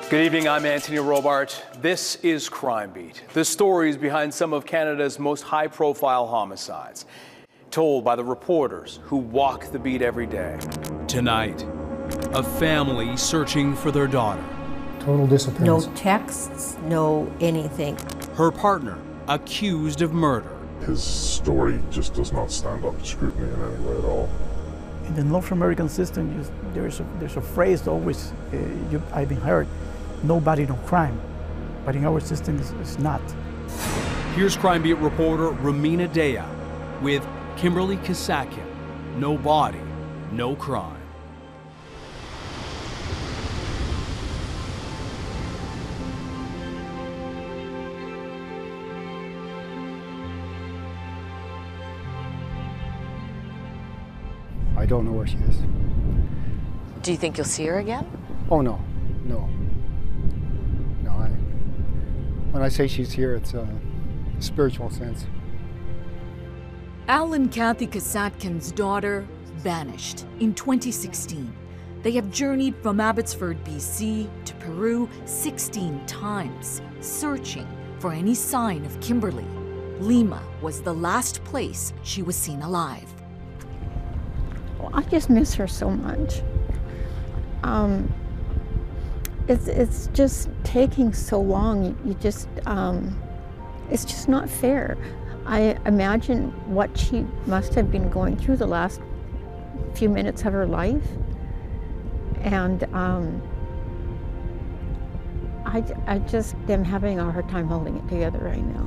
Good evening, I'm Anthony Robart. This is Crime Beat, the stories behind some of Canada's most high-profile homicides, told by the reporters who walk the beat every day. Tonight, a family searching for their daughter. Total disappearance. No texts, no anything. Her partner accused of murder. His story just does not stand up to scrutiny in any way at all. In the North American system, there's a phrase always I've heard, nobody, no crime. But in our system, it's not. Here's Crime Beat reporter Rumina Daya with Kimberlee Kasatkin. No body, no crime. I don't know where she is. Do you think you'll see her again? Oh, no. When I say she's here, it's a spiritual sense. Al and Kathy Kasatkin's daughter vanished in 2016. They have journeyed from Abbotsford, BC to Peru 16 times, searching for any sign of Kimberlee. Lima was the last place she was seen alive. Well, I just miss her so much. It's just taking so long. It's just not fair. I imagine what she must have been going through the last few minutes of her life. And I just am having a hard time holding it together right now.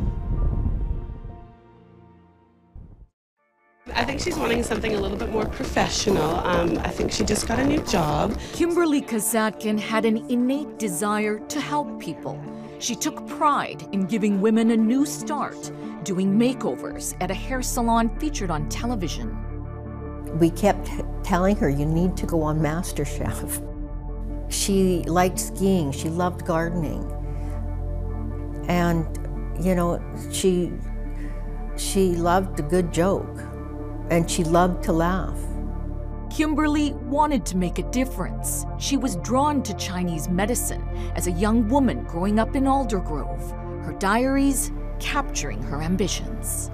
I think she's wanting something a little bit more professional. I think she just got a new job. Kimberlee Kasatkin had an innate desire to help people. She took pride in giving women a new start, doing makeovers at a hair salon featured on television. We kept telling her, you need to go on MasterChef. She liked skiing, she loved gardening. And, you know, she loved a good joke, and she loved to laugh. Kimberlee wanted to make a difference. She was drawn to Chinese medicine as a young woman growing up in Aldergrove. Her diaries capturing her ambitions.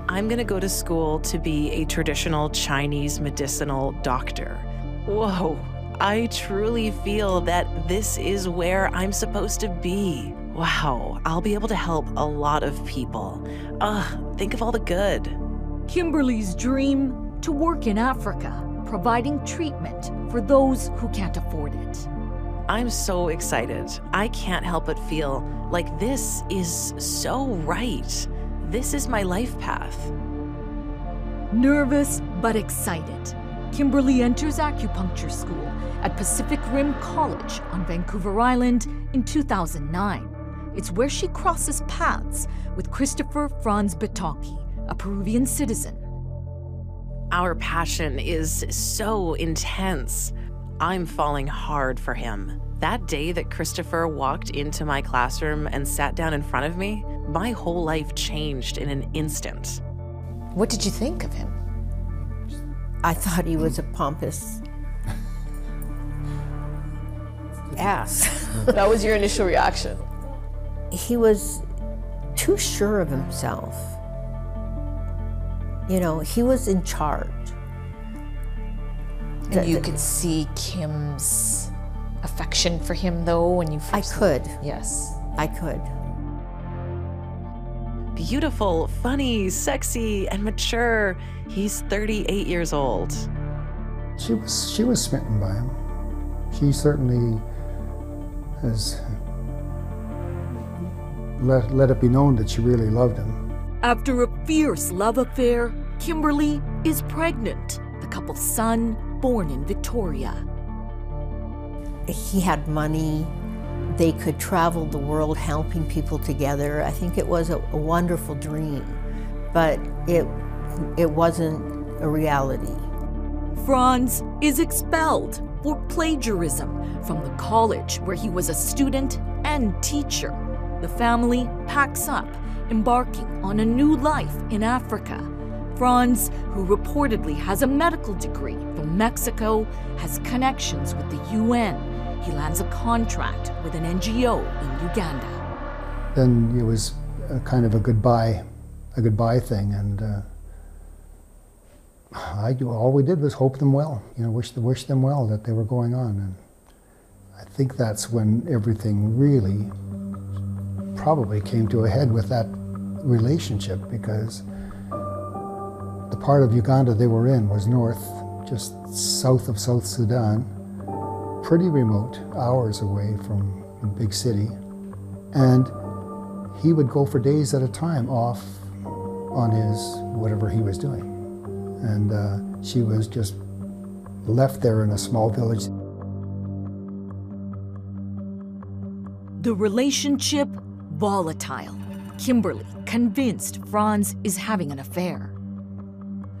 I'm gonna go to school to be a traditional Chinese medicinal doctor. Whoa, I truly feel that this is where I'm supposed to be. Wow, I'll be able to help a lot of people. Think of all the good. Kimberlee's dream to work in Africa, providing treatment for those who can't afford it. I'm so excited. I can't help but feel like this is so right. This is my life path. Nervous but excited, Kimberlee enters acupuncture school at Pacific Rim College on Vancouver Island in 2009. It's where she crosses paths with Christopher Franz Bataki, a Peruvian citizen. Our passion is so intense. I'm falling hard for him. That day that Christopher walked into my classroom and sat down in front of me, my whole life changed in an instant. What did you think of him? I thought he was a pompous ass. That was your initial reaction? He was too sure of himself. You know, he was in charge. And you could see Kim's affection for him, though, when you first... I could. Yes. I could. Beautiful, funny, sexy, and mature. He's 38 years old. She was smitten by him. She certainly has let it be known that she really loved him. After a fierce love affair, Kimberlee is pregnant. The couple's son, born in Victoria. He had money. They could travel the world helping people together. I think it was a wonderful dream, but it wasn't a reality. Franz is expelled for plagiarism from the college where he was a student and teacher. The family packs up, embarking on a new life in Africa. Franz, who reportedly has a medical degree from Mexico, has connections with the UN. he lands a contract with an NGO in Uganda. Then it was kind of a goodbye thing, and all we did was hope them well, wish them well that they were going on. And I think that's when everything really probably came to a head with that relationship, because the part of Uganda they were in was north, just south of South Sudan, pretty remote, hours away from the big city. And he would go for days at a time off on his whatever he was doing. And she was just left there in a small village. The relationship volatile. Kimberlee convinced Franz is having an affair.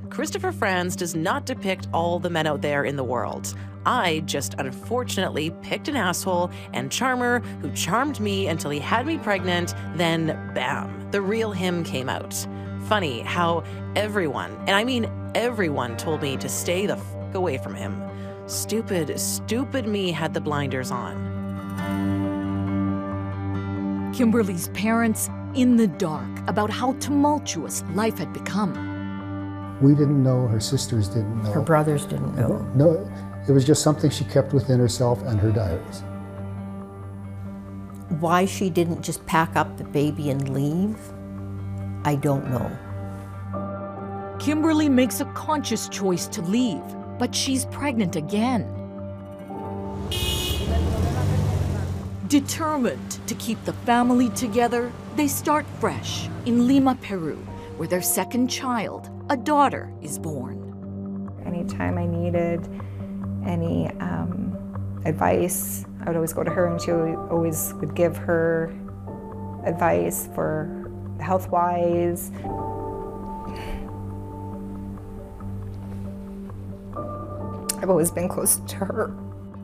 Christopher Franz does not depict all the men out there in the world. I just unfortunately picked an asshole and charmer who charmed me until he had me pregnant, then bam, the real him came out. Funny how everyone, and I mean everyone, told me to stay the f away from him. Stupid me had the blinders on. Kimberlee's parents in the dark about how tumultuous life had become. We didn't know, her sisters didn't know. Her brothers didn't know. No, it was just something she kept within herself and her diaries. Why she didn't just pack up the baby and leave, I don't know. Kimberlee makes a conscious choice to leave, but she's pregnant again. Determined to keep the family together, they start fresh in Lima, Peru, where their second child, a daughter, is born. Anytime I needed any advice, I would always go to her, and she always would give her advice for health-wise. I've always been close to her.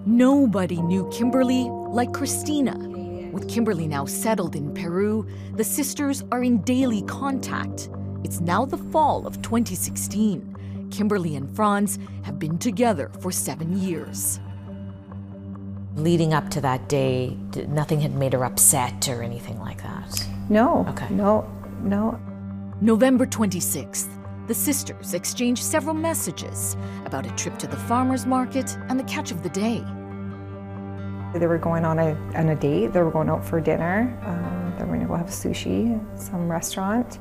Nobody knew Kimberlee like Christina. With Kimberlee now settled in Peru, the sisters are in daily contact. It's now the fall of 2016. Kimberlee and Franz have been together for 7 years. Leading up to that day, nothing had made her upset or anything like that? No. Okay. No. November 26th, the sisters exchange several messages about a trip to the farmer's market and the catch of the day. They were going on a date. They were going out for dinner. They were going to go have sushi at some restaurant.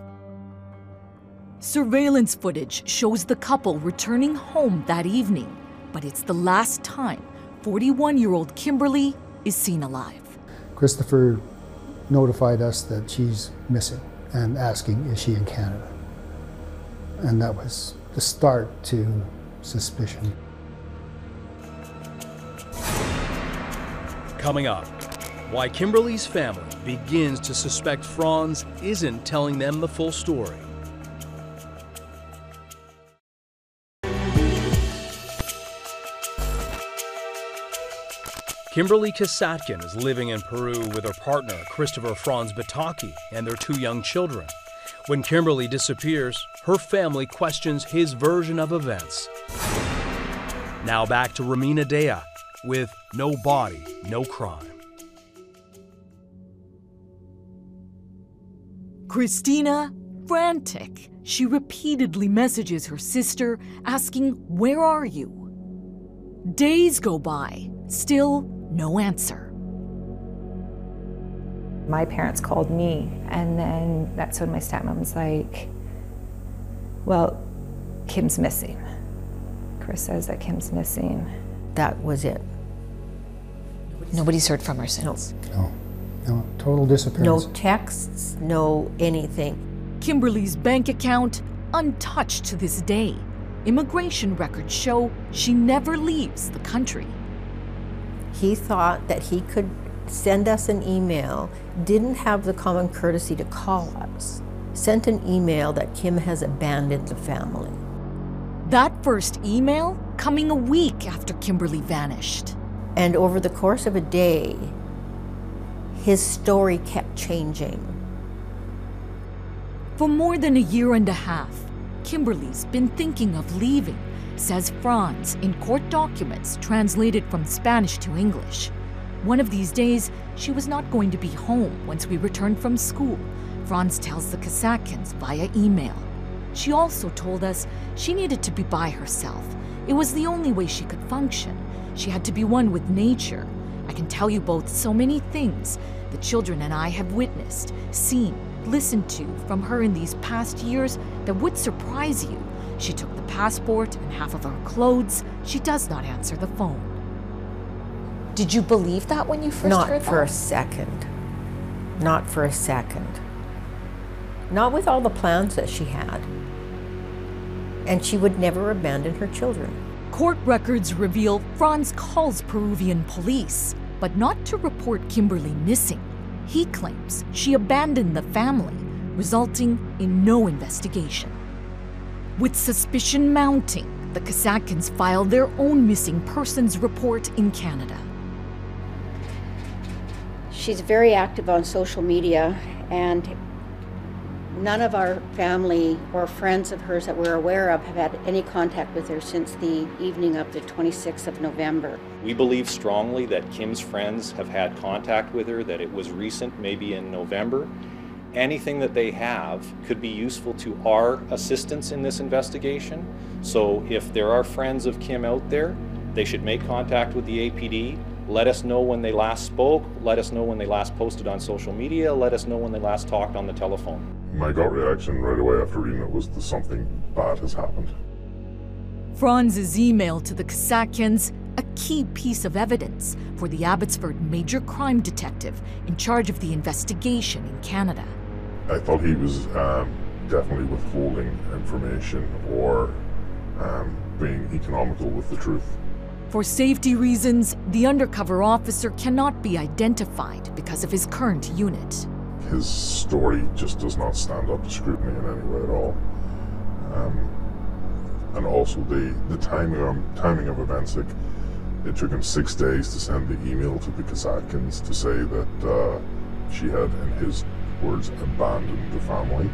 Surveillance footage shows the couple returning home that evening, but it's the last time 41-year-old Kimberlee is seen alive. Christopher notified us that she's missing and asking, is she in Canada? And that was the start to suspicion. Coming up, why Kimberlee's family begins to suspect Franz isn't telling them the full story. Kimberlee Kasatkin is living in Peru with her partner, Christopher Franz Bataki, and their 2 young children. When Kimberlee disappears, her family questions his version of events. Now back to Rumina Daya with No Body, No Crime. Christina, frantic, she repeatedly messages her sister asking, "Where are you?" Days go by, still no answer. My parents called me, and then that's when my stepmom's like, well, Kim's missing. Chris says that Kim's missing. That was it. Nobody's heard from her since? No, total disappearance. No texts, no anything. Kimberlee's bank account untouched to this day. Immigration records show she never leaves the country. He thought that he could send us an email, didn't have the common courtesy to call us, sent an email that Kim has abandoned the family. That first email coming a week after Kimberlee vanished. And over the course of a day, his story kept changing. For more than a year and a half, Kimberlee's been thinking of leaving, says Franz in court documents translated from Spanish to English. One of these days, she was not going to be home once we returned from school, Franz tells the Kasatkins via email. She also told us she needed to be by herself. It was the only way she could function. She had to be one with nature. I can tell you both so many things the children and I have witnessed, seen, listened to from her in these past years that would surprise you. She took the passport and half of her clothes. She does not answer the phone. Did you believe that when you first heard that? Not for a second. Not for a second. Not with all the plans that she had. And she would never abandon her children. Court records reveal Franz calls Peruvian police, but not to report Kimberlee missing. He claims she abandoned the family, resulting in no investigation. With suspicion mounting, the Kasatkins filed their own missing persons report in Canada. She's very active on social media, and none of our family or friends of hers that we're aware of have had any contact with her since the evening of the 26th of November. We believe strongly that Kim's friends have had contact with her, that it was recent, maybe in November. Anything that they have could be useful to our assistance in this investigation. So if there are friends of Kim out there, they should make contact with the APD. Let us know when they last spoke. Let us know when they last posted on social media. Let us know when they last talked on the telephone. My gut reaction right away after reading it was that something bad has happened. Franz's email to the Kasatkins, a key piece of evidence for the Abbotsford major crime detective in charge of the investigation in Canada. I thought he was definitely withholding information or being economical with the truth. For safety reasons, the undercover officer cannot be identified because of his current unit. His story just does not stand up to scrutiny in any way at all. And also the timing of events, like it took him 6 days to send the email to the Kasatkins to say that she had, in his words, abandoned the family.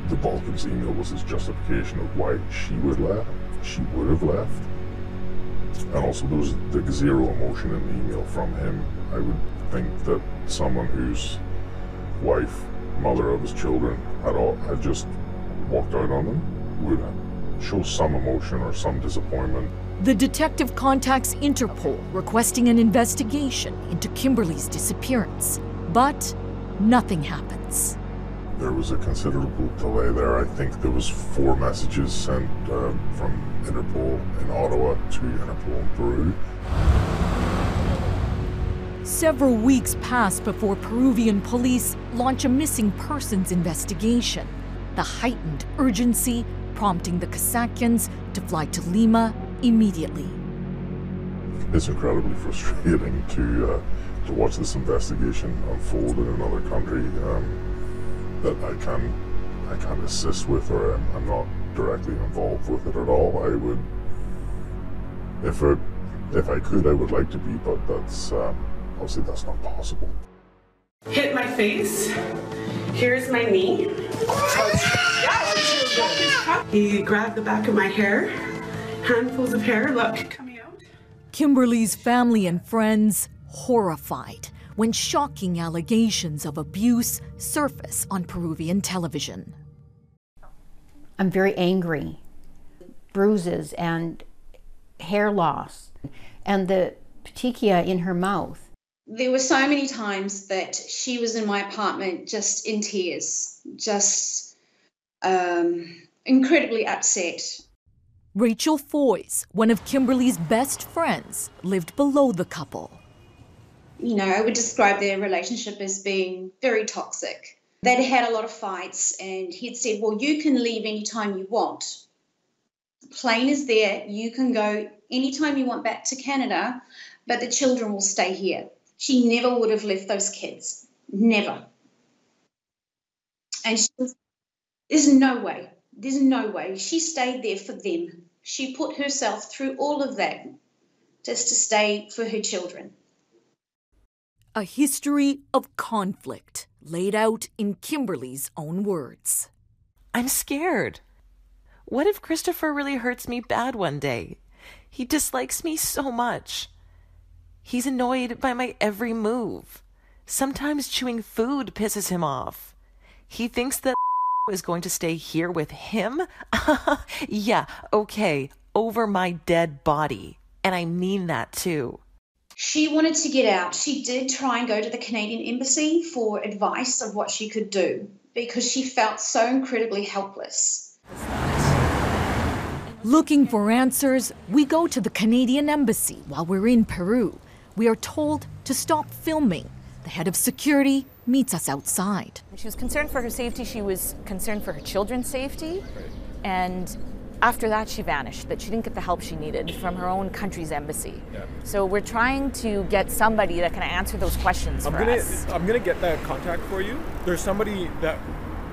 The bulk of his email was his justification of why she would have left. And also there was the zero emotion in the email from him. I would think that someone whose wife, mother of his children, had just walked out on them would show some emotion or some disappointment. The detective contacts Interpol requesting an investigation into Kimberlee's disappearance, but nothing happens. There was a considerable delay there. I think there was 4 messages sent from Interpol in Ottawa to Interpol in Peru. Several weeks pass before Peruvian police launch a missing persons investigation, the heightened urgency prompting the Kasatkins to fly to Lima immediately. It's incredibly frustrating to watch this investigation unfold in another country that I can't assist with, or I'm not directly involved with it at all. I would, if I could, I would like to be, but that's obviously that's not possible. Hit my face. Here's my knee. He grabbed the back of my hair. Handfuls of hair, look, coming out. Kimberlee's family and friends horrified when shocking allegations of abuse surface on Peruvian television. I'm very angry. Bruises and hair loss and the petechia in her mouth. There were so many times that she was in my apartment just in tears, just incredibly upset. Rachel Foys, one of Kimberlee's best friends, lived below the couple. You know, I would describe their relationship as being very toxic. They'd had a lot of fights, and he'd said, well, you can leave anytime you want. The plane is there. You can go anytime you want back to Canada, but the children will stay here. She never would have left those kids. Never. And there's no way. There's no way. She stayed there for them. She put herself through all of that just to stay for her children. A history of conflict laid out in Kimberlee's own words. I'm scared. What if Christopher really hurts me bad one day? He dislikes me so much. He's annoyed by my every move. Sometimes chewing food pisses him off. He thinks that is going to stay here with him? Yeah, okay, over my dead body. And I mean that too. She wanted to get out. She did try and go to the Canadian Embassy for advice of what she could do because she felt so incredibly helpless. Looking for answers, we go to the Canadian Embassy while we're in Peru. We are told to stop filming. The head of security meets us outside. She was concerned for her safety. She was concerned for her children's safety. And after that, she vanished, that she didn't get the help she needed from her own country's embassy. Yeah. So we're trying to get somebody that can answer those questions for us. I'm going to get that contact for you. There's somebody that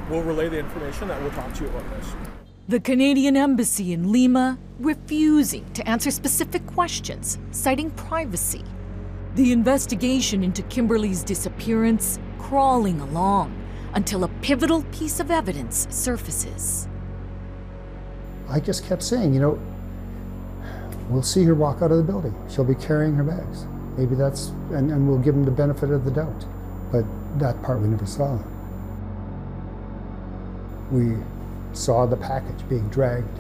will relay the information that will talk to you about this. The Canadian Embassy in Lima refusing to answer specific questions, citing privacy. The investigation into Kimberlee's disappearance crawling along until a pivotal piece of evidence surfaces. I just kept saying, you know, we'll see her walk out of the building. She'll be carrying her bags. Maybe that's, and we'll give them the benefit of the doubt. But that part we never saw. We saw the package being dragged.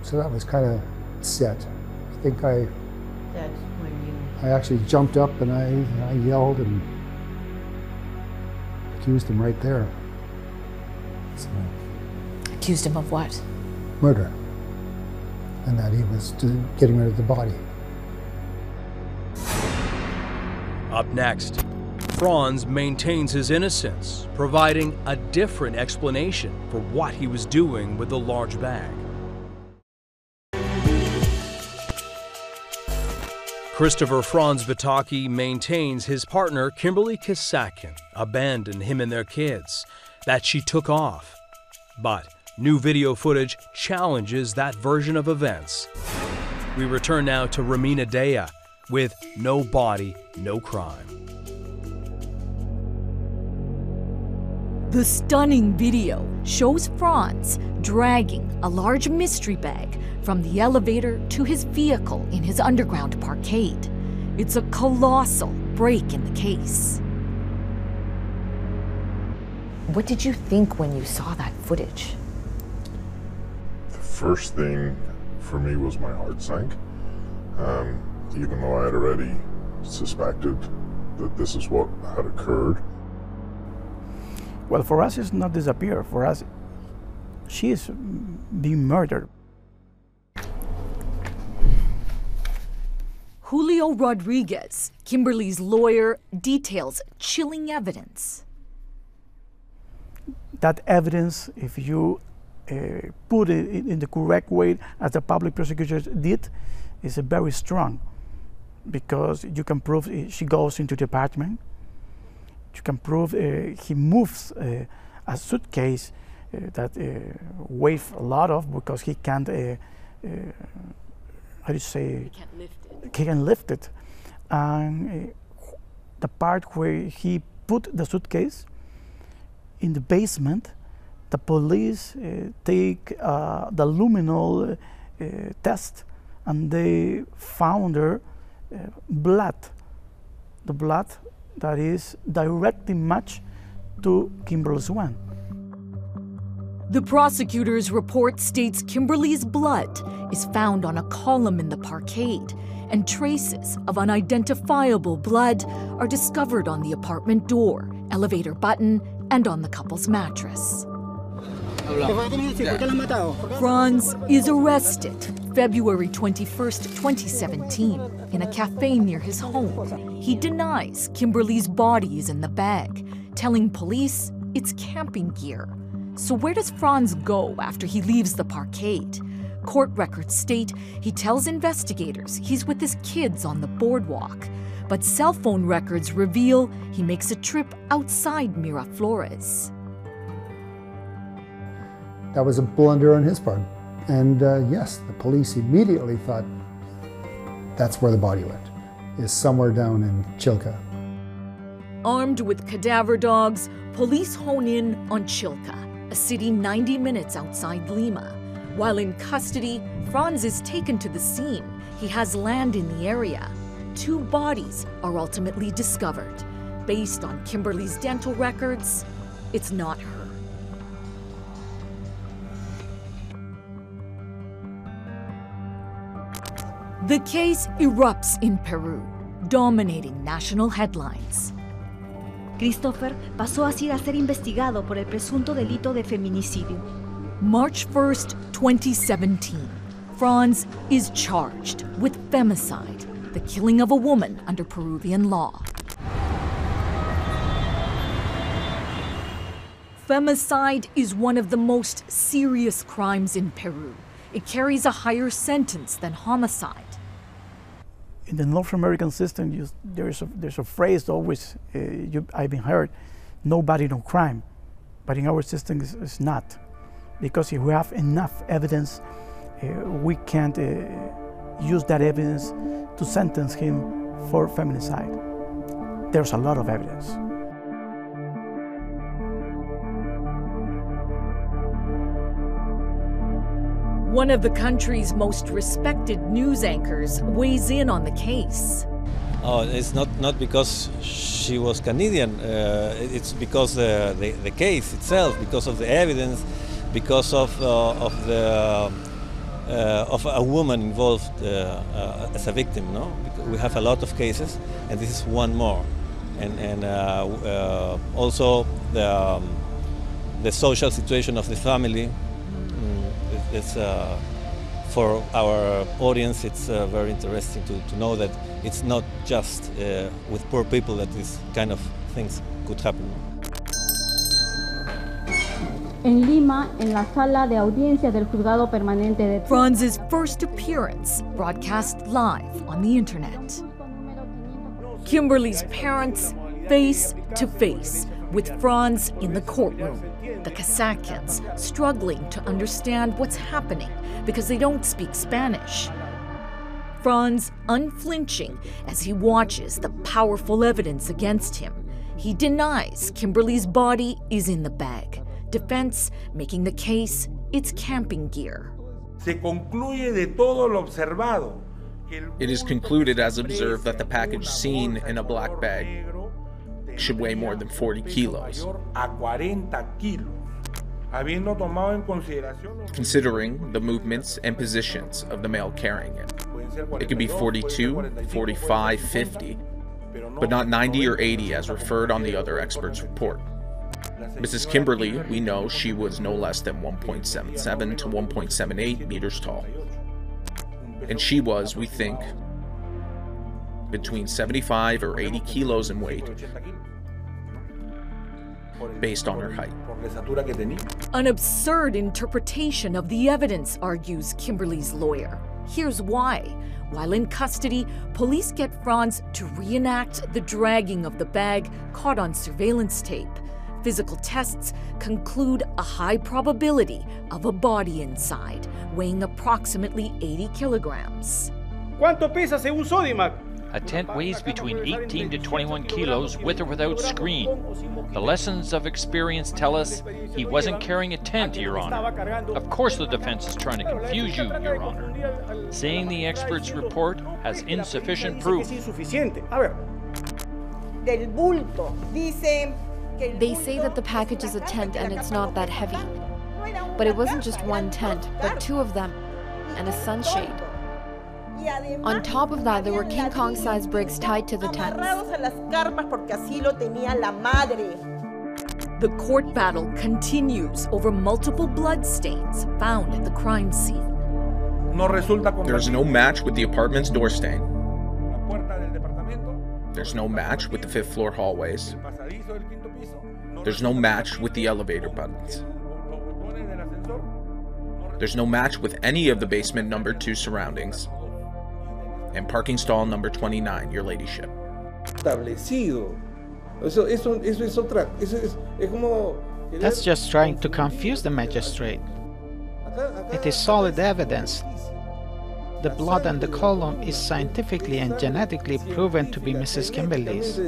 So that was kind of set. I think I actually jumped up and I yelled and accused him right there. So, accused him of what? Murder. And that he was getting rid of the body. Up next, Franz maintains his innocence, providing a different explanation for what he was doing with the large bag. Christopher Franz Bataki maintains his partner Kimberlee Kasatkin abandoned him and their kids, that she took off. But new video footage challenges that version of events. We return now to Rumina Daya with No Body, No Crime. The stunning video shows Franz dragging a large mystery bag from the elevator to his vehicle in his underground parkade. It's a colossal break in the case. What did you think when you saw that footage? The first thing for me was my heart sank. Even though I had already suspected that this is what had occurred. Well, for us, it's not disappear. For us, she is being murdered. Julio Rodriguez, Kimberlee's lawyer, details chilling evidence. That evidence, if you put it in the correct way, as the public prosecutor did, is very strong, because you can prove she goes into the apartment. You can prove he moves a suitcase that weighs a lot of, because he can't. How do you say? He can't lift it. He can lift it, and the part where he put the suitcase in the basement, the police take the luminol test, and they found her blood. The blood that is directly matched to Kimberlee's one. The prosecutor's report states Kimberlee's blood is found on a column in the parkade, and traces of unidentifiable blood are discovered on the apartment door, elevator button, and on the couple's mattress. Franz is arrested February 21st, 2017, in a cafe near his home. He denies Kimberlee's body is in the bag, telling police it's camping gear. So where does Franz go after he leaves the parkade? Court records state he tells investigators he's with his kids on the boardwalk, but cell phone records reveal he makes a trip outside Miraflores. That was a blunder on his part. And yes, the police immediately thought that's where the body went, is somewhere down in Chilca. Armed with cadaver dogs, police hone in on Chilca, a city 90 minutes outside Lima. While in custody, Franz is taken to the scene. He has land in the area. 2 bodies are ultimately discovered. Based on Kimberlee's dental records, it's not her. The case erupts in Peru, dominating national headlines. Christopher pasó así a ser investigado por el presunto delito de feminicidio. March 1st, 2017, Franz is charged with femicide, the killing of a woman under Peruvian law. Femicide is one of the most serious crimes in Peru. It carries a higher sentence than homicide. In the North American system, there's a phrase always I've been heard, no body, no crime. But in our system, it's not. Because if we have enough evidence, we can't use that evidence to sentence him for feminicide. There's a lot of evidence. One of the country's most respected news anchors weighs in on the case. Oh, it's not because she was Canadian. It's because the case itself, because of the evidence, because of a woman involved as a victim. No, because we have a lot of cases, and this is one more, and also the social situation of the family. It's for our audience, it's very interesting to know that it's not just with poor people that this kind of things could happen. En Lima, en la sala de audiencia del juzgado permanente de Franz's first appearance broadcast live on the internet. Kimberlee's parents face to face with Franz in the courtroom. The Kasatkins struggling to understand what's happening because they don't speak Spanish. Franz unflinching as he watches the powerful evidence against him. He denies Kimberlee's body is in the bag. Defense making the case its camping gear. Se concluye de todo lo observado. It is concluded as observed that the package seen in a black bag should weigh more than 40 kilos. Considering the movements and positions of the male carrying it. It could be 42, 45, 50, but not 90 or 80 as referred on the other expert's report. Mrs. Kimberlee, we know she was no less than 1.77 to 1.78 meters tall. And she was, we think, between 75 or 80 kilos in weight, based on her height. An absurd interpretation of the evidence, argues Kimberlee's lawyer. Here's why. While in custody, police get Franz to reenact the dragging of the bag caught on surveillance tape. Physical tests conclude a high probability of a body inside, weighing approximately 80 kilograms. ¿Cuánto pesa según Sodimac? A tent weighs between 18 to 21 kilos with or without screen. The lessons of experience tell us he wasn't carrying a tent, Your Honor. Of course the defense is trying to confuse you, Your Honor, saying the expert's report has insufficient proof. They say that the package is a tent and it's not that heavy. But it wasn't just one tent, but 2 of them, and a sunshade. On top of that, there were King Kong-sized bricks tied to the tents. The court battle continues over multiple bloodstains found at the crime scene. There's no match with the apartment's door stain. There's no match with the 5th floor hallways. There's no match with the elevator buttons. There's no match with any of the basement number 2 surroundings. And parking stall number 29, Your Ladyship. That's just trying to confuse the magistrate. It is solid evidence. The blood on the column is scientifically and genetically proven to be Mrs. Kimberlee's.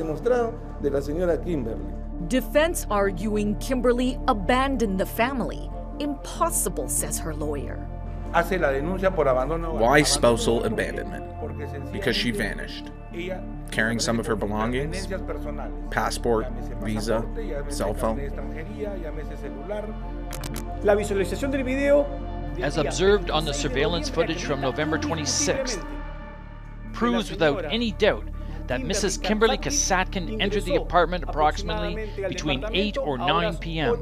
Defense arguing Kimberlee abandoned the family. Impossible, says her lawyer. Why spousal abandonment? Because she vanished. Carrying some of her belongings, passport, visa, cell phone. As observed on the surveillance footage from November 26th, proves without any doubt that Mrs. Kimberlee Kasatkin entered the apartment approximately between 8 or 9 p.m.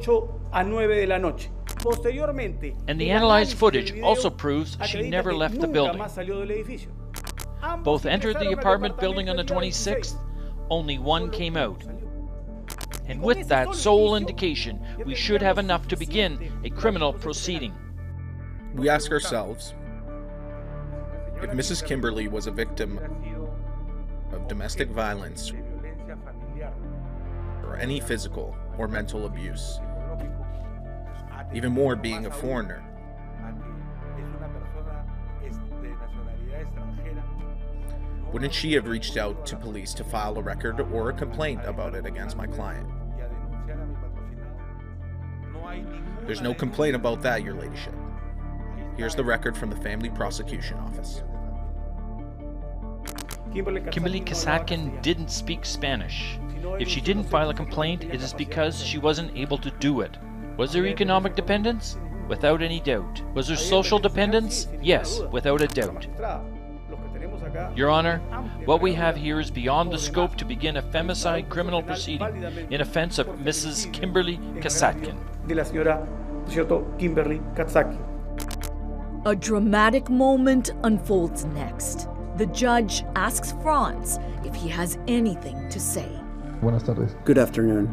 And the analyzed footage also proves she never left the building. Both entered the apartment building on the 26th, only one came out. And with that sole indication, we should have enough to begin a criminal proceeding. We ask ourselves, if Mrs. Kimberlee was a victim of domestic violence or any physical or mental abuse, even more being a foreigner, wouldn't she have reached out to police to file a record or a complaint about it against my client? There's no complaint about that, Your Ladyship. Here's the record from the Family Prosecution Office. Kimberlee Kasatkin didn't speak Spanish. If she didn't file a complaint, it is because she wasn't able to do it. Was there economic dependence? Without any doubt. Was there social dependence? Yes, without a doubt. Your Honor, what we have here is beyond the scope to begin a femicide criminal proceeding in offense of Mrs. Kimberlee Kasatkin. A dramatic moment unfolds next. The judge asks Franz if he has anything to say. Good afternoon.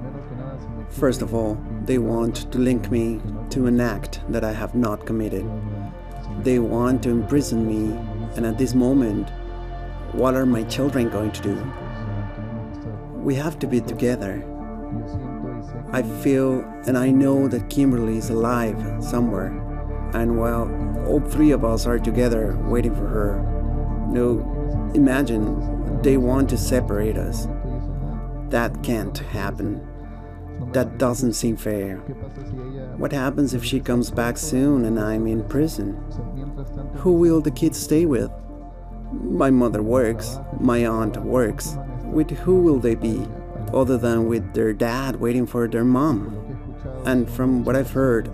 First of all, they want to link me to an act that I have not committed. They want to imprison me, and at this moment, what are my children going to do? We have to be together. I feel and I know that Kimberlee is alive somewhere, and well, all three of us are together waiting for her. No, imagine they want to separate us. That can't happen. That doesn't seem fair. What happens if she comes back soon and I'm in prison? Who will the kids stay with? My mother works, my aunt works. With who will they be, other than with their dad waiting for their mom? And from what I've heard,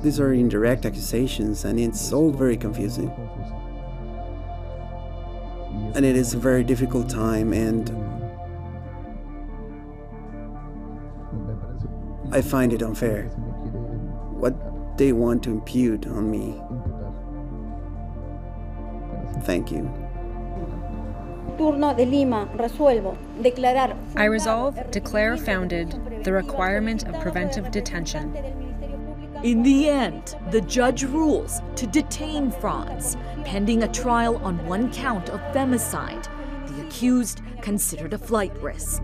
these are indirect accusations and it's all very confusing. And it is a very difficult time, and I find it unfair. What they want to impute on me. Thank you. I resolve, declare founded, the requirement of preventive detention. In the end, the judge rules to detain Franz, pending a trial on one count of femicide, the accused considered a flight risk.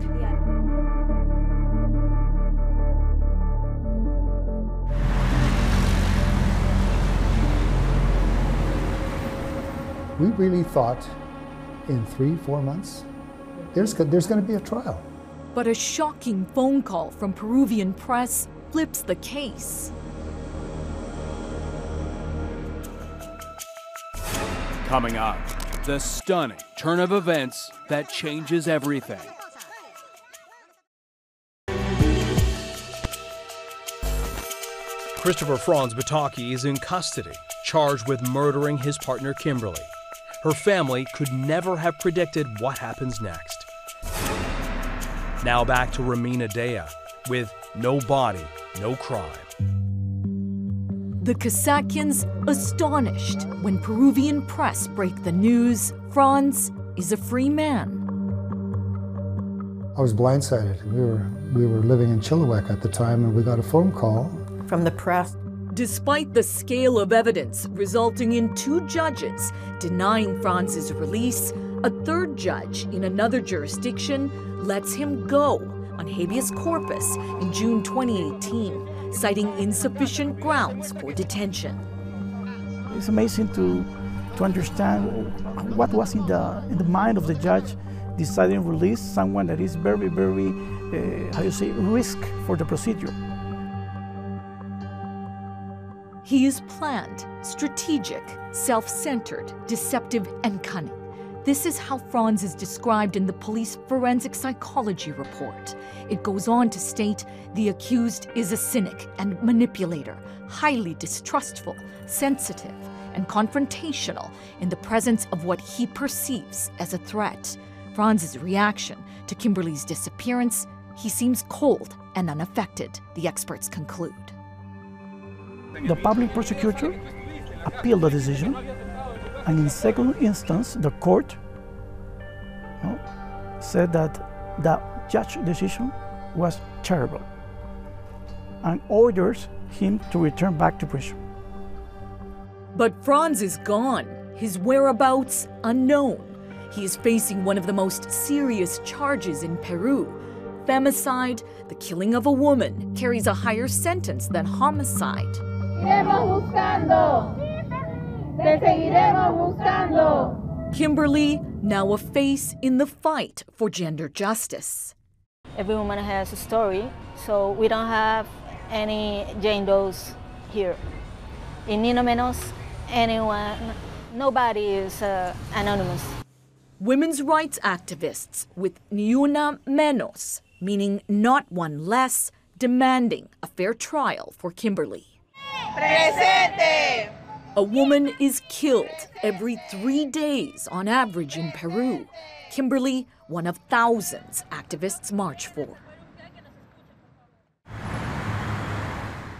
We really thought in 3-4 months, there's going to be a trial. But a shocking phone call from Peruvian press flips the case. Coming up, the stunning turn of events that changes everything. Christopher Franz Bataki is in custody, charged with murdering his partner Kimberlee. Her family could never have predicted what happens next. Now back to Rumina Daya with No Body, No Crime. The Kasatkins astonished when Peruvian press break the news Franz is a free man. I was blindsided. We were living in Chilliwack at the time, and we got a phone call from the press. Despite the scale of evidence resulting in 2 judges denying Franz's release, a 3rd judge in another jurisdiction lets him go on habeas corpus in June 2018, citing insufficient grounds for detention. It's amazing to understand what was in the mind of the judge deciding to release someone that is very, very, risk for the procedure. He is planned, strategic, self-centered, deceptive, and cunning. This is how Franz is described in the police forensic psychology report. It goes on to state the accused is a cynic and manipulator, highly distrustful, sensitive, and confrontational in the presence of what he perceives as a threat. Franz's reaction to Kimberlee's disappearance, he seems cold and unaffected, the experts conclude. The public prosecutor appealed the decision, and in second instance, the court said that the judge's decision was terrible and orders him to return back to prison. But Franz is gone, his whereabouts unknown. He is facing one of the most serious charges in Peru. Femicide, the killing of a woman, carries a higher sentence than homicide. Kimberlee, now a face in the fight for gender justice. Every woman has a story, so we don't have any Jane Does here. In Ni No Menos, anyone, nobody is anonymous. Women's rights activists with Ni Una Menos, meaning not one less, demanding a fair trial for Kimberlee. Presente! A woman is killed every 3 days on average in Peru. Kimberlee, one of thousands activists march for.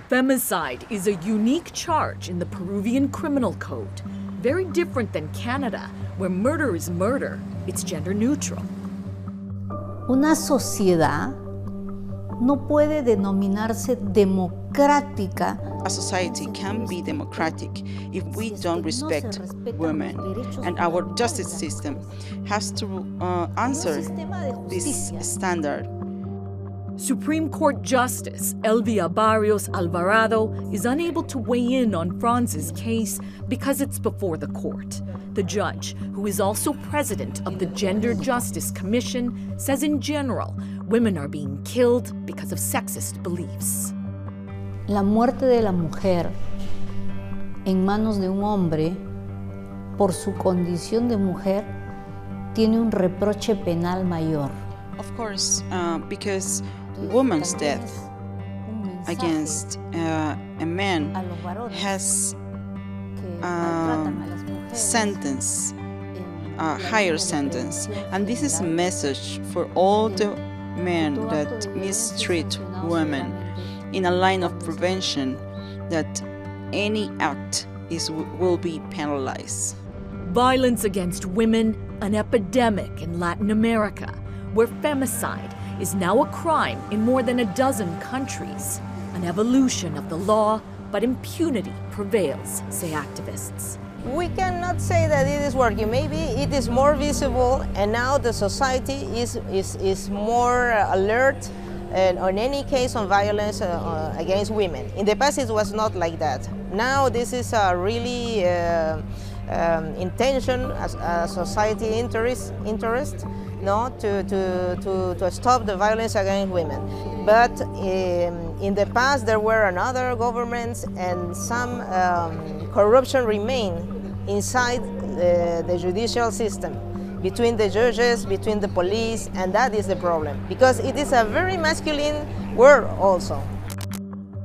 Femicide is a unique charge in the Peruvian criminal code. Very different than Canada, where murder is murder. It's gender neutral. Una sociedad no puede denominarse democrática. A society can be democratic if we don't respect women, and our justice system has to answer this standard. Supreme Court Justice Elvia Barrios Alvarado is unable to weigh in on Franz's case because it's before the court. The judge, who is also president of the Gender Justice Commission, says in general, women are being killed because of sexist beliefs. La muerte de la mujer en manos de un hombre por su condición de mujer tiene un reproche penal mayor. Of course, because woman's death against a man has sentence, a higher sentence, and this is a message for all the men that mistreat women in a line of prevention that any act will be penalized. Violence against women, an epidemic in Latin America, where femicide is now a crime in more than a dozen countries. An evolution of the law, but impunity prevails, say activists. We cannot say that it is working. Maybe it is more visible, and now the society is more alert and on any case on violence against women. In the past, it was not like that. Now, this is a really intention, a society interest, no, to stop the violence against women. But in the past, there were another governments, and some corruption remained inside the judicial system, between the judges, between the police, and that is the problem, because it is a very masculine world also.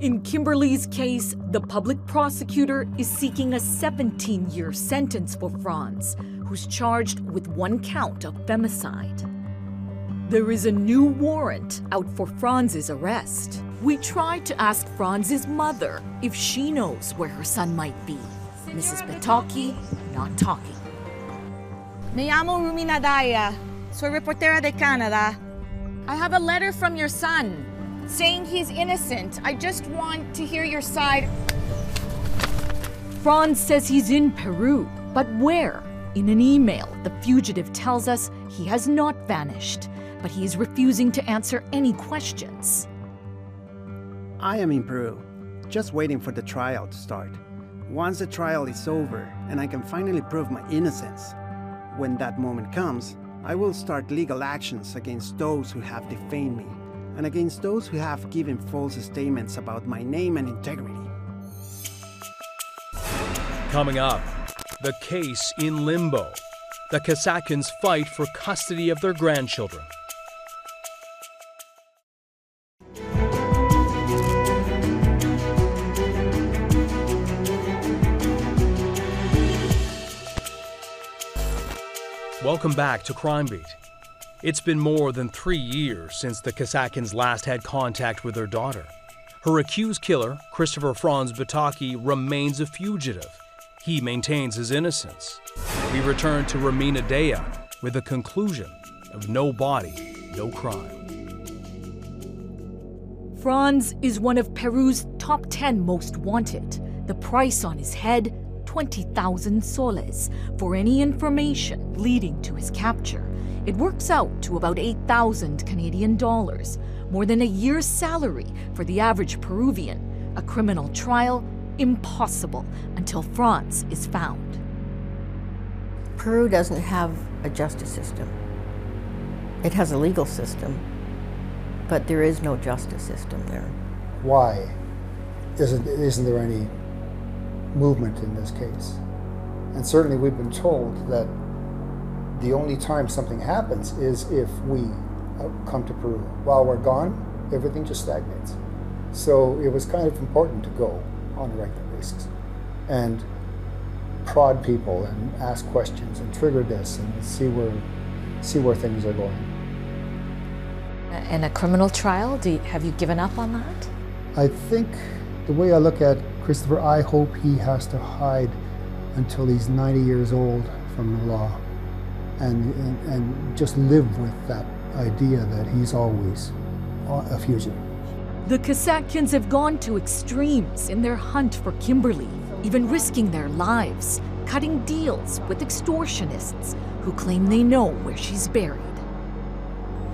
In Kimberlee's case, the public prosecutor is seeking a 17-year sentence for Franz, who's charged with 1 count of femicide. There is a new warrant out for Franz's arrest. We tried to ask Franz's mother if she knows where her son might be. Mrs. Pataki, not talking. Me llamo Rumina Daya. Soy reportera de Canada. I have a letter from your son saying he's innocent. I just want to hear your side. Franz says he's in Peru, but where? In an email, the fugitive tells us he has not vanished, but he is refusing to answer any questions. I am in Peru, just waiting for the trial to start. Once the trial is over and I can finally prove my innocence, when that moment comes, I will start legal actions against those who have defamed me and against those who have given false statements about my name and integrity. Coming up, the case in limbo. The Kasatkins fight for custody of their grandchildren. Welcome back to Crime Beat. It's been more than 3 years since the Kasatkins last had contact with their daughter. Her accused killer, Christopher Franz Bataki, remains a fugitive. He maintains his innocence. We return to Rumina Daya with the conclusion of no body, no crime. Franz is one of Peru's top 10 most wanted. The price on his head, 20,000 soles, for any information leading to his capture. It works out to about 8,000 Canadian dollars, more than a year's salary for the average Peruvian. A criminal trial, impossible until Franz is found. Peru doesn't have a justice system. It has a legal system, but there is no justice system there. Why isn't there any movement in this case? And certainly we've been told that the only time something happens is if we come to Peru. While we're gone, everything just stagnates. So it was kind of important to go on a regular basis and prod people and ask questions and trigger this and see where things are going. And a criminal trial, have you given up on that? I think the way I look at Christopher, I hope he has to hide until he's 90 years old from the law and just live with that idea that he's always a fugitive. The Kasatkins have gone to extremes in their hunt for Kimberlee, even risking their lives, cutting deals with extortionists who claim they know where she's buried.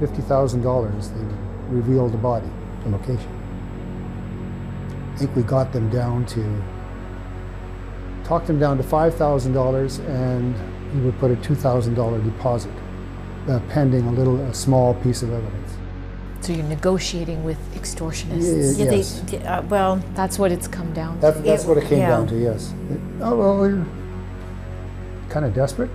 $50,000, they revealed the body, the location. I think we got them down to, talked them down to $5,000, and he would put a $2,000 deposit, pending a small piece of evidence. So you're negotiating with extortionists? Yes. Well, that's what it's come down to. That's what it came down to, yes. We're kind of desperate.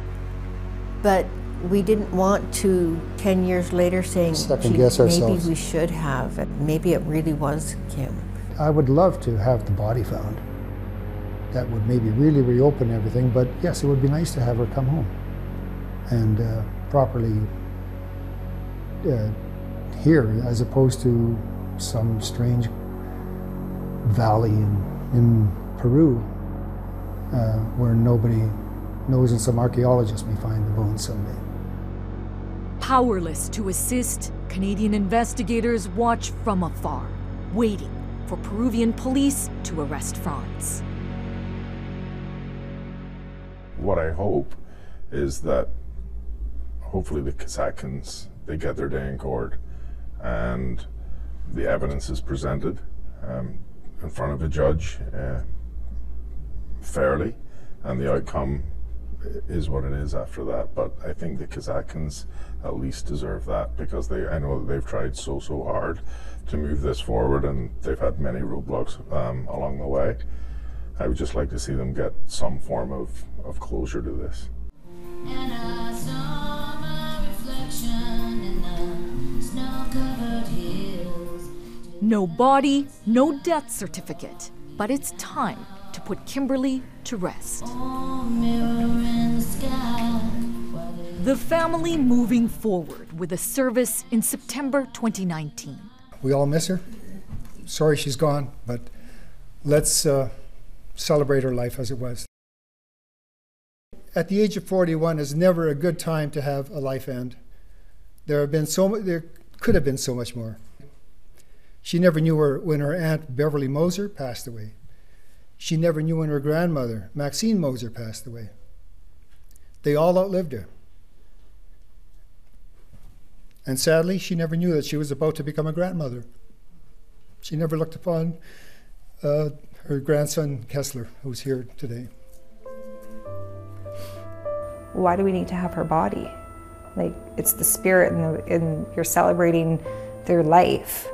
But we didn't want to, 10 years later, saying, second guess ourselves. Maybe we should have. Maybe it really was Kim. I would love to have the body found. That would maybe really reopen everything, but yes, it would be nice to have her come home and properly here, as opposed to some strange valley in Peru where nobody knows, and some archaeologists may find the bones someday. Powerless to assist, Canadian investigators watch from afar, waiting for Peruvian police to arrest Franz. What I hope is that hopefully the Kasatkins, they get their day in court and the evidence is presented in front of a judge fairly, and the outcome is what it is after that. But I think the Kasatkins at least deserve that, because I know that they've tried so hard to move this forward, and they've had many roadblocks along the way. I would just like to see them get some form of closure to this. And I saw my reflection in the snow-covered hills. No body, no death certificate, but it's time to put Kimberlee to rest. The family moving forward with a service in September 2019. We all miss her. Sorry she's gone, but let's celebrate her life as it was. At the age of 41 is never a good time to have a life end. There could have been so much more. She never knew when her aunt Beverly Moser passed away. She never knew when her grandmother Maxine Moser passed away. They all outlived her. And sadly, she never knew that she was about to become a grandmother. She never looked upon her grandson Kessler, who's here today. Why do we need to have her body? Like, it's the spirit, and you're celebrating their life,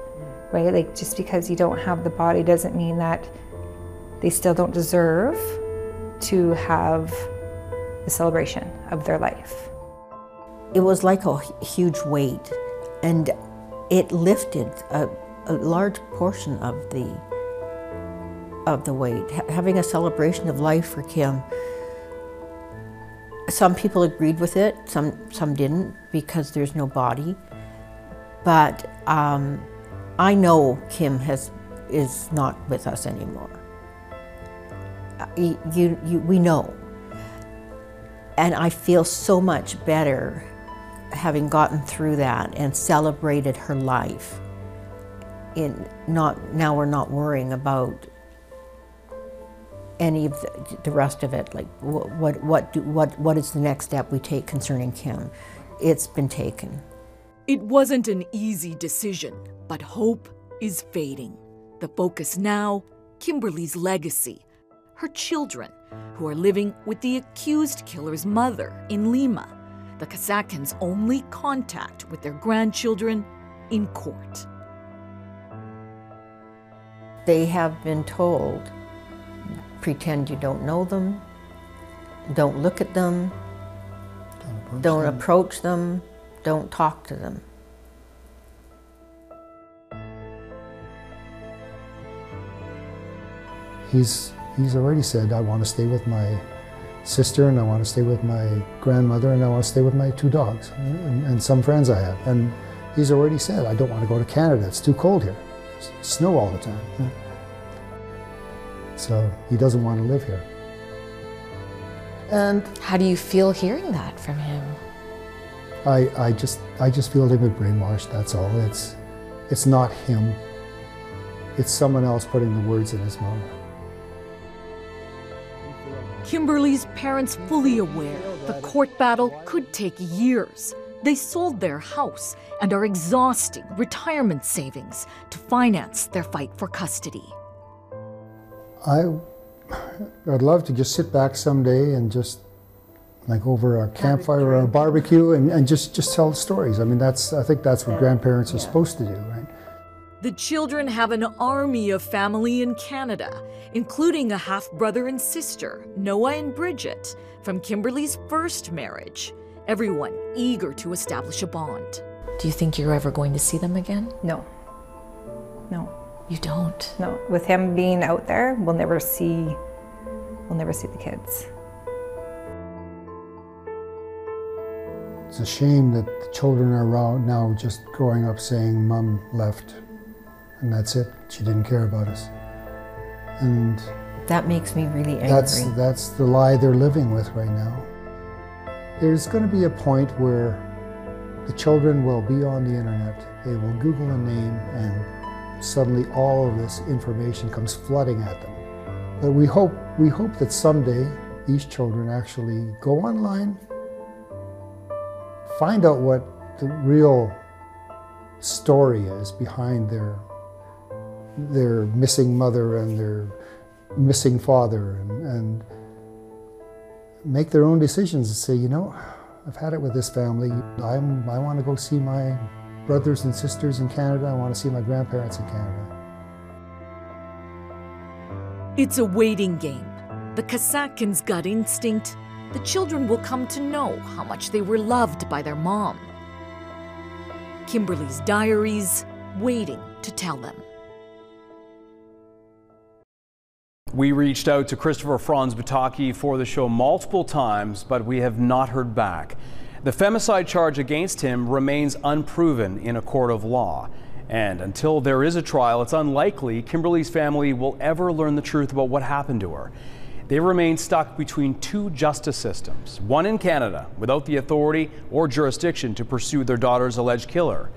right? Like, just because you don't have the body doesn't mean that they still don't deserve to have a celebration of their life. It was like a huge weight, and it lifted a large portion of the weight. Having a celebration of life for Kim. Some people agreed with it, some didn't, because there's no body. But I know Kim is not with us anymore. We know. And I feel so much better having gotten through that and celebrated her life. Now we're not worrying about any of the rest of it, like what is the next step we take concerning Kim. It's been taken. It wasn't an easy decision, but hope is fading. The focus now, Kimberlee's legacy, her children, who are living with the accused killer's mother in Lima, the Kasatkins' only contact with their grandchildren in court. They have been told, pretend you don't know them, don't look at them, don't approach them, don't talk to them. He's already said, I want to stay with my sister, and I want to stay with my grandmother, and I want to stay with my 2 dogs, and some friends I have. And he's already said, I don't want to go to Canada, it's too cold here. It's snow all the time. Yeah. So he doesn't want to live here. And how do you feel hearing that from him? I just feel a little bit brainwashed, that's all. It's not him. It's someone else putting the words in his mouth. Kimberlee's parents fully aware the court battle could take years. They sold their house and are exhausting retirement savings to finance their fight for custody. I'd love to just sit back someday and just, like over a campfire or a barbecue, and just tell stories. I mean, I think that's what grandparents are supposed to do, right? The children have an army of family in Canada, including a half-brother and sister, Noah and Bridget, from Kimberlee's first marriage. Everyone eager to establish a bond. Do you think you're ever going to see them again? No. No. You don't? No. With him being out there, we'll never see the kids. It's a shame that the children are now just growing up saying, Mom left, and that's it. She didn't care about us. And that makes me really angry. That's the lie they're living with right now. There's going to be a point where the children will be on the internet, they will Google a name, and suddenly all of this information comes flooding at them. But we hope that someday these children actually go online, find out what the real story is behind their missing mother and their missing father, and make their own decisions and say, you know, I've had it with this family. I want to go see my brothers and sisters in Canada. I want to see my grandparents in Canada. It's a waiting game. The Kasatkins' gut instinct, the children will come to know how much they were loved by their mom. Kimberlee's diaries, waiting to tell them. We reached out to Christopher Franz Bataki for the show multiple times, but we have not heard back. The femicide charge against him remains unproven in a court of law. And until there is a trial, it's unlikely Kimberlee's family will ever learn the truth about what happened to her. They remain stuck between 2 justice systems, one in Canada without the authority or jurisdiction to pursue their daughter's alleged killer,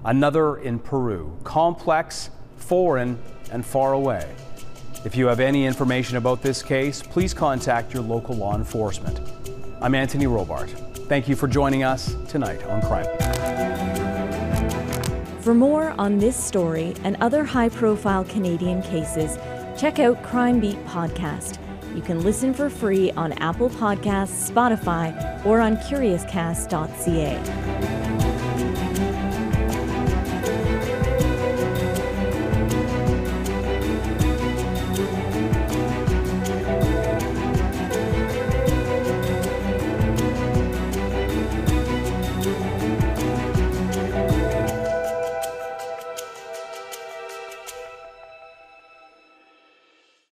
another in Peru, complex, foreign, and far away. If you have any information about this case, please contact your local law enforcement. I'm Anthony Robart. Thank you for joining us tonight on Crime Beat. For more on this story and other high-profile Canadian cases, check out Crime Beat Podcast. You can listen for free on Apple Podcasts, Spotify, or on CuriousCast.ca.